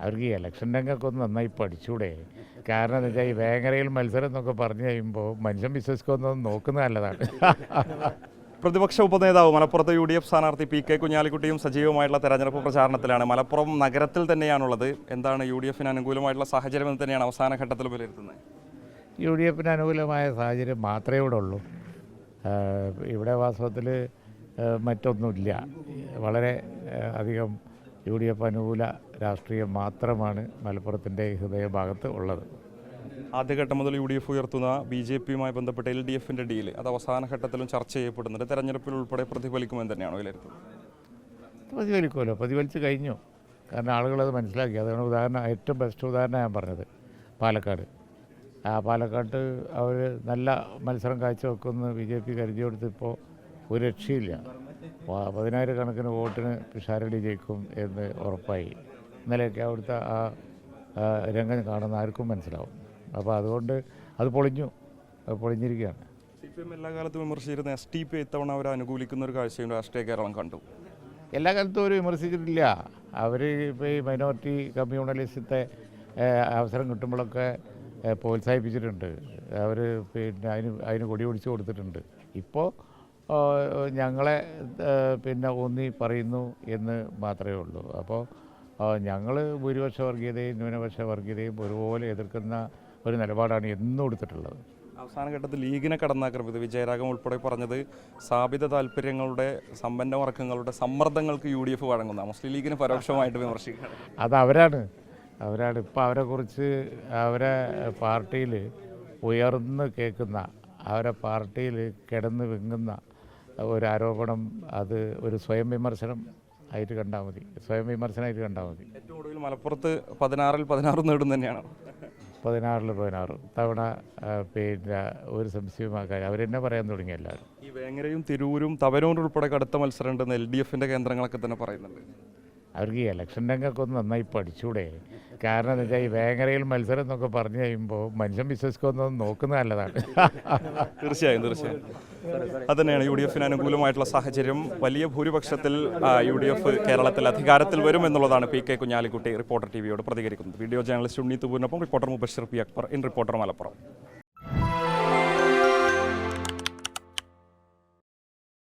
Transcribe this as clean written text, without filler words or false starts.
അവർക്ക് ഈ ഇലക്ഷൻ രംഗമൊക്കെ ഒന്ന് നന്നായി പഠിച്ചൂടെ? കാരണം എന്താ വെച്ചാൽ ഈ വേങ്ങരയിൽ മത്സരം എന്നൊക്കെ പറഞ്ഞു കഴിയുമ്പോൾ മനുഷ്യൻ വിശ്വസിക്കൊന്നും നോക്കുന്നത് നല്ലതാണ്. പ്രതിപക്ഷ ഉപനേതാവ് മലപ്പുറത്തെ UDF സ്ഥാനാർത്ഥി PK കുഞ്ഞാലിക്കുട്ടിയും സജീവമായിട്ടുള്ള തെരഞ്ഞെടുപ്പ് പ്രചാരണത്തിലാണ്. മലപ്പുറം നഗരത്തിൽ തന്നെയാണുള്ളത്. എന്താണ് UDFന് അനുകൂലമായിട്ടുള്ള സാഹചര്യം എന്ന് തന്നെയാണ് അവസാന ഘട്ടത്തിൽ വിലയിരുത്തുന്നത്? UDFന് അനുകൂലമായ സാഹചര്യം മാത്രമേ ഇവിടെ ഉള്ളൂ. ഇവിടെ വാസ്തവത്തിൽ മറ്റൊന്നുമില്ല. വളരെ അധികം UDF അനുകൂല രാഷ്ട്രീയം മാത്രമാണ് മലപ്പുറത്തിൻ്റെ ഹൃദയഭാഗത്ത് ഉള്ളത്. ആദ്യഘട്ടം മുതൽ UDF ഉയർത്തുന്ന BJPയുമായി ബന്ധപ്പെട്ട LDFൻ്റെ ഡീല് അത് അവസാന ഘട്ടത്തിലും ചർച്ച ചെയ്യപ്പെടുന്നുണ്ട്. തെരഞ്ഞെടുപ്പിൽ ഉൾപ്പെടെ പ്രതിഫലിക്കുമെന്ന് തന്നെയാണോ വിലയിരുത്തുന്നത്? പ്രതിഫലിക്കുമല്ലോ, പ്രതിഫലിച്ച് കഴിഞ്ഞു. കാരണം ആളുകളത് മനസ്സിലാക്കി. അതാണ് ഏറ്റവും ബെസ്റ്റ് ഉദാഹരണം ഞാൻ പറഞ്ഞത്. പാലക്കാട് പാലക്കാട്ട് അവർ നല്ല മത്സരം കാഴ്ചവെക്കുമെന്ന് BJP കരുതി കൊടുത്തിപ്പോൾ ഒരു രക്ഷയില്ല. 10,000 കണക്കിന് വോട്ടിന് പിഷാരടി ജയിക്കും എന്ന് ഉറപ്പായി. ഇന്നലെയൊക്കെ അവിടുത്തെ ആ രംഗം കാണുന്ന ആർക്കും മനസ്സിലാവും. അപ്പോൾ അതുകൊണ്ട് അത് പൊളിഞ്ഞിരിക്കുകയാണ്. CPM എല്ലാ കാലത്തും വിമർശിച്ചിരുന്ന STP ഇത്തവണ അവർ അനുകൂലിക്കുന്ന ഒരു കാഴ്ചയും രാഷ്ട്രീയ കേരളം കണ്ടു. എല്ലാ കാലത്തും അവർ വിമർശിച്ചിട്ടില്ല. അവർ ഇപ്പോൾ ഈ മൈനോറിറ്റി കമ്മ്യൂണലിസത്തെ അവസരം കിട്ടുമ്പോഴൊക്കെ പ്രോത്സാഹിപ്പിച്ചിട്ടുണ്ട്. അവർ പിന്നെ അതിന് കൊടി പിടിച്ച് കൊടുത്തിട്ടുണ്ട്. ഇപ്പോൾ ഞങ്ങളെ ഊന്നി പറയുന്നു എന്ന് മാത്രമേ ഉള്ളൂ. അപ്പോൾ ഞങ്ങൾ ഭൂരിപക്ഷ വർഗീയതയും ന്യൂനപക്ഷ വർഗീയതയും ഒരുപോലെ എതിർക്കുന്ന ഒരു നിലപാടാണ് എന്നും എടുത്തിട്ടുള്ളത്. അവസാന ഘട്ടത്തിൽ ലീഗിനെ കടന്നാക്രമിത് വിജയരാഘവൻ ഉൾപ്പെടെ പറഞ്ഞത് സ്ഥാപിത താല്പര്യങ്ങളുടെ സമ്പന്ന വർഗങ്ങളുടെ സമ്മർദ്ദങ്ങൾക്ക് UDF വഴങ്ങുന്ന മുസ്ലിം ലീഗിനെ പരോക്ഷമായിട്ട് വിമർശിക്കുന്നത് അതവരാണ്. ഇപ്പോൾ അവരെക്കുറിച്ച് അവരെ പാർട്ടിയിൽ ഉയർന്ന് കേൾക്കുന്ന, അവരെ പാർട്ടിയിൽ കിടന്ന് വിങ്ങുന്ന ഒരു ആരോപണം അത് ഒരു സ്വയം വിമർശനം ആയിട്ട് കണ്ടാൽ മതി. ഏറ്റവും ഒടുവിൽ മലപ്പുറത്ത് 16 നേടും തന്നെയാണ്. 16 തവണ പിന്നെ ഒരു സംശയമാക്കാൻ അവരെന്നെ പറയാൻ തുടങ്ങി എല്ലാവരും. ഈ വേങ്ങരയും തിരൂരും തവനൂരും ഉൾപ്പെടെ കടുത്ത മത്സരം ഉണ്ടെന്ന് LDFൻ്റെ കേന്ദ്രങ്ങളൊക്കെ തന്നെ പറയുന്നുണ്ട്. അവർക്ക് ഈ ഇലക്ഷൻ രംഗമൊക്കെ ഒന്ന് നന്നായി പഠിച്ചൂടെ? കാരണം എന്താ വെച്ചാൽ ഈ വേങ്ങരയിൽ മത്സരം എന്നൊക്കെ പറഞ്ഞു കഴിയുമ്പോൾ മനുഷ്യൻ വിശ്വസിക്കൊന്നും നോക്കുന്നത് നല്ലതാണ്. തീർച്ചയായും അതുതന്നെയാണ് UDFന് അനുകൂലമായിട്ടുള്ള സാഹചര്യം. വലിയ ഭൂരിപക്ഷത്തിൽ UDF കേരളത്തിൽ അധികാരത്തിൽ വരും എന്നുള്ളതാണ് PK കുഞ്ഞാലിക്കുട്ടി റിപ്പോർട്ടർ TVയോട് പ്രതികരിക്കുന്നത്. വീഡിയോ ജേർണലിസ്റ്റ് ഉണ്ണി തുബൂരിനൊപ്പം reporter Mubashir P. Akbar in Reporter Malappuram.